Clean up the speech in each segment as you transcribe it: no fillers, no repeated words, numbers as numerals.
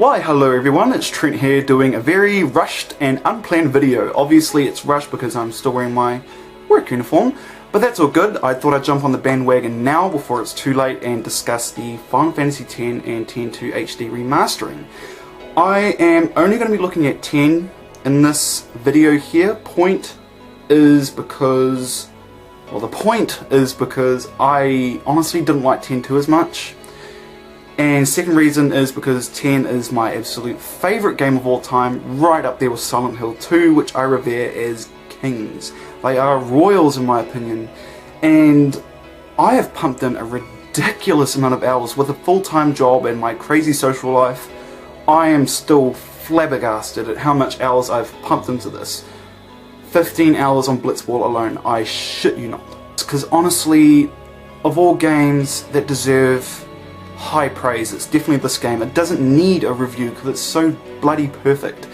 Why hello everyone, it's Trent here doing a very rushed and unplanned video. Obviously it's rushed because I'm still wearing my work uniform, but that's all good. I thought I'd jump on the bandwagon now before it's too late and discuss the Final Fantasy X and X2 HD remastering. I am only going to be looking at 10 in this video here. The point is because I honestly didn't like 10.2 as much. And second reason is because 10 is my absolute favourite game of all time, right up there with Silent Hill 2, which I revere as kings. They are royals in my opinion, and I have pumped in a ridiculous amount of hours with a full-time job and my crazy social life. I am still flabbergasted at how much hours I've pumped into this. 15 hours on Blitzball alone, I shit you not. Because honestly, of all games that deserve high praise, it's definitely this game. It doesn't need a review because it's so bloody perfect.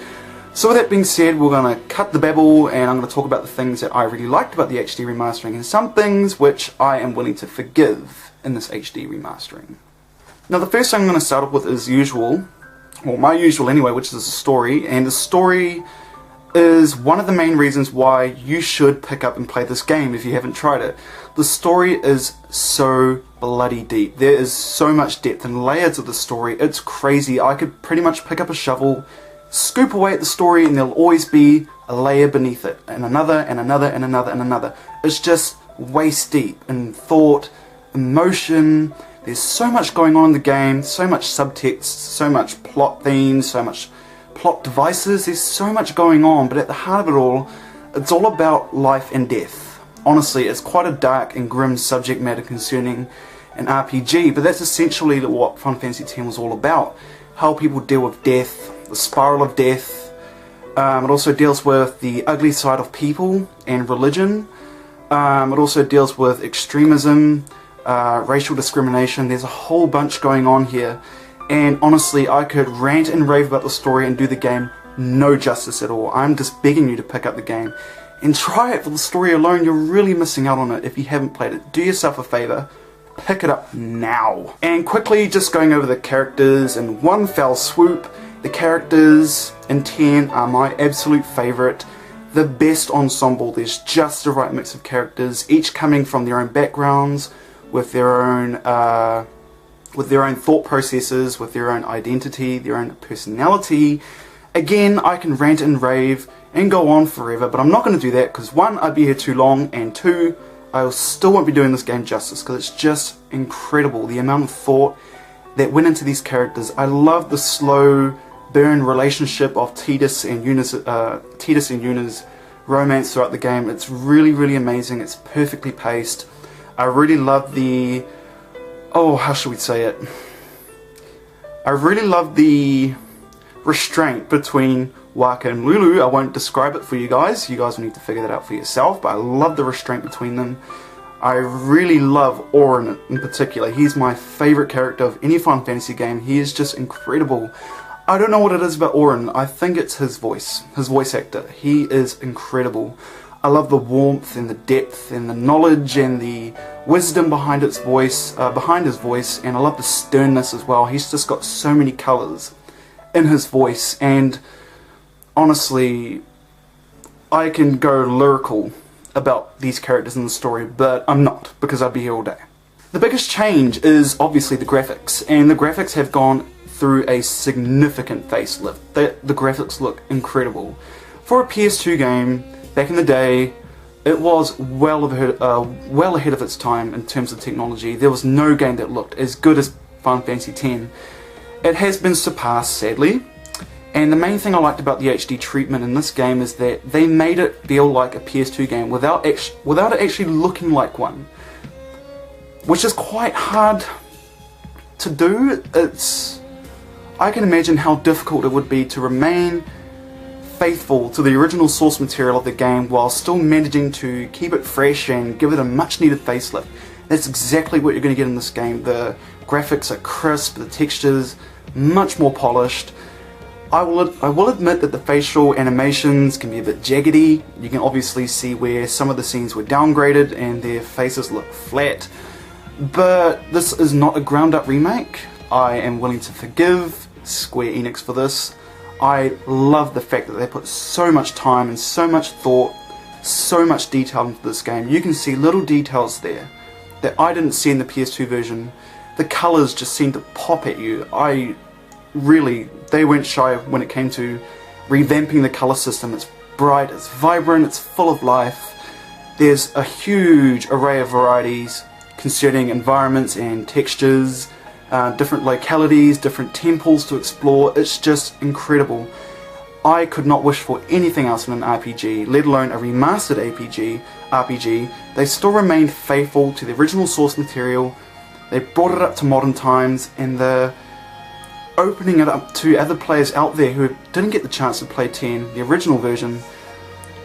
So with that being said, we're going to cut the babble and I'm going to talk about the things that I really liked about the HD remastering and some things which I am willing to forgive in this HD remastering. Now the first thing I'm going to start off with is usual, or my usual anyway, which is the story, and the story is one of the main reasons why you should pick up and play this game if you haven't tried it. The story is so bloody deep. There is so much depth and layers of the story. It's crazy. I could pretty much pick up a shovel, scoop away at the story, and there'll always be a layer beneath it, and another, and another, and another, and another. It's just waist deep in thought, emotion. There's so much going on in the game, so much subtext, so much plot themes, so much plot devices. There's so much going on, but at the heart of it all, it's all about life and death. Honestly, it's quite a dark and grim subject matter concerning an RPG, but that's essentially what Final Fantasy X was all about. How people deal with death, the spiral of death. It also deals with the ugly side of people and religion. It also deals with extremism, racial discrimination. There's a whole bunch going on here. And honestly, I could rant and rave about the story and do the game no justice at all. I'm just begging you to pick up the game and try it for the story alone. You're really missing out on it if you haven't played it. Do yourself a favour, pick it up now. And quickly just going over the characters in one fell swoop. The characters in 10 are my absolute favourite. The best ensemble. There's just the right mix of characters, each coming from their own backgrounds, with their own thought processes, with their own identity, their own personality. Again, I can rant and rave and go on forever, but I'm not going to do that because one, I'd be here too long, and two, I still won't be doing this game justice because it's just incredible the amount of thought that went into these characters. I love the slow burn relationship of Tidus and Yuna's romance throughout the game. It's really, really amazing. It's perfectly paced. I really love the... how should we say it? I really love the restraint between Waka and Lulu. I won't describe it for you guys. You guys will need to figure that out for yourself, but I love the restraint between them. I really love Auron in particular. He's my favourite character of any Final Fantasy game. He is just incredible. I don't know what it is about Auron. I think it's his voice actor. He is incredible. I love the warmth and the depth and the knowledge and the wisdom behind his voice, and I love the sternness as well. He's just got so many colours in his voice, and honestly, I can go lyrical about these characters in the story, but I'm not, because I'd be here all day. The biggest change is obviously the graphics, and the graphics have gone through a significant facelift. The graphics look incredible. For a PS2 game, back in the day, it was well ahead of its time in terms of technology. There was no game that looked as good as Final Fantasy X. It has been surpassed, sadly, and the main thing I liked about the HD treatment in this game is that they made it feel like a PS2 game without it actually looking like one, which is quite hard to do. I can imagine how difficult it would be to remain faithful to the original source material of the game while still managing to keep it fresh and give it a much needed facelift. That's exactly what you're going to get in this game. The graphics are crisp, the textures much more polished. I will admit that the facial animations can be a bit jaggedy. You can obviously see where some of the scenes were downgraded and their faces look flat. But this is not a ground up remake. I am willing to forgive Square Enix for this. I love the fact that they put so much time and so much thought, so much detail into this game. You can see little details there that I didn't see in the PS2 version. The colours just seem to pop at you. They weren't shy when it came to revamping the colour system. It's bright, it's vibrant, it's full of life. There's a huge array of varieties concerning environments and textures, different localities, different temples to explore. It's just incredible. I could not wish for anything else in an RPG, let alone a remastered RPG. They still remained faithful to the original source material. They brought it up to modern times, and they're opening it up to other players out there who didn't get the chance to play 10, the original version.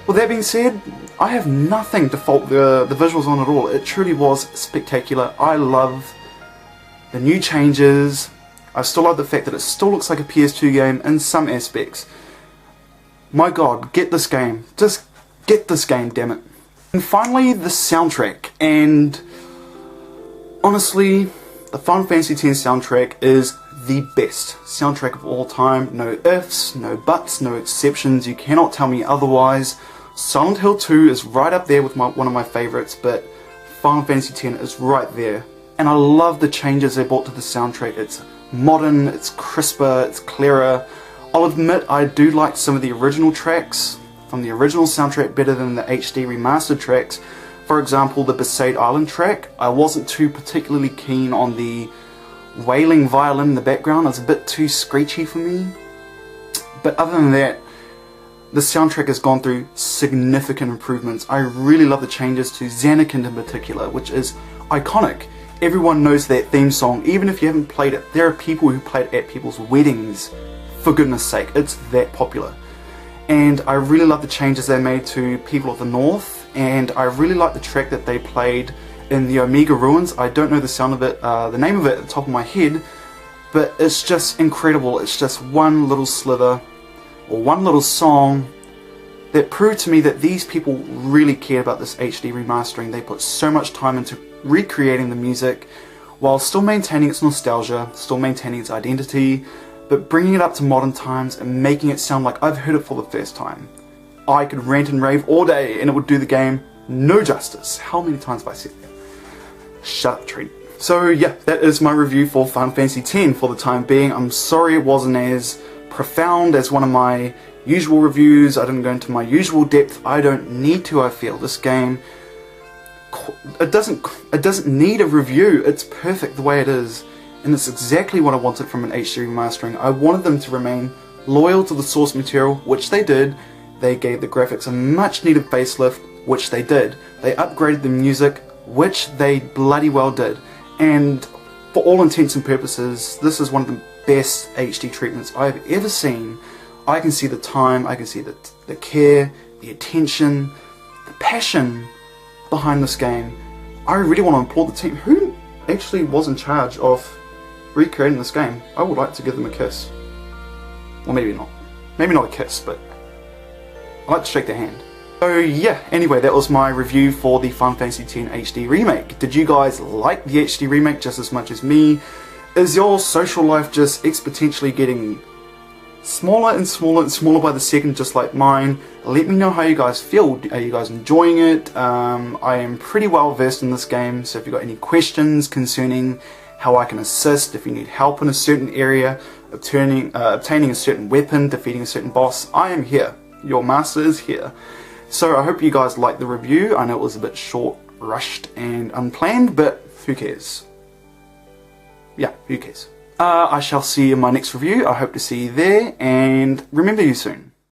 With that being said, I have nothing to fault the visuals on at all. It truly was spectacular. I love the new changes. I still love the fact that it still looks like a PS2 game in some aspects. My god, get this game. Just get this game, damn it. And finally, the soundtrack. And honestly, the Final Fantasy X soundtrack is the best soundtrack of all time. No ifs, no buts, no exceptions. You cannot tell me otherwise. Silent Hill 2 is right up there with one of my favourites, but Final Fantasy X is right there. And I love the changes they brought to the soundtrack. It's modern, it's crisper, it's clearer. I'll admit I do like some of the original tracks from the original soundtrack better than the HD remastered tracks. For example, the Besaid Island track. I wasn't too particularly keen on the wailing violin in the background. It was a bit too screechy for me. But other than that, the soundtrack has gone through significant improvements. I really love the changes to Zanarkand in particular, which is iconic. Everyone knows that theme song, even if you haven't played it. There are people who play it at people's weddings. For goodness sake, it's that popular. And I really love the changes they made to People of the North, and I really like the track that they played in the Omega Ruins. I don't know the name of it at the top of my head, but it's just incredible. It's just one little slither, or one little song, that proved to me that these people really cared about this HD remastering. They put so much time into recreating the music, while still maintaining its nostalgia, still maintaining its identity, but bringing it up to modern times and making it sound like I've heard it for the first time. I could rant and rave all day and it would do the game no justice. How many times have I said that? Shut up, Treat. So yeah, that is my review for Final Fantasy X for the time being. I'm sorry it wasn't as profound as one of my usual reviews. I didn't go into my usual depth. I don't need to, I feel. This game, it doesn't need a review. It's perfect the way it is. And it's exactly what I wanted from an HD remastering. I wanted them to remain loyal to the source material, which they did. They gave the graphics a much needed facelift, which they did. They upgraded the music, which they bloody well did. And for all intents and purposes, this is one of the best HD treatments I've ever seen. I can see the time, I can see the care, the attention, the passion behind this game. I really want to applaud the team. Who actually was in charge of recreating this game? I would like to give them a kiss. Or maybe not. Maybe not a kiss, but I'd like to shake their hand. So yeah, anyway, that was my review for the Final Fantasy X HD Remake. Did you guys like the HD Remake just as much as me? Is your social life just exponentially getting smaller and smaller and smaller by the second, just like mine? Let me know how you guys feel. Are you guys enjoying it? I am pretty well versed in this game, so if you've got any questions concerning how I can assist, if you need help in a certain area, obtaining a certain weapon, defeating a certain boss, I am here. Your master is here. So I hope you guys liked the review. I know it was a bit short, rushed and unplanned, but who cares? Yeah, who cares? I shall see you in my next review. I hope to see you there, and remember you soon.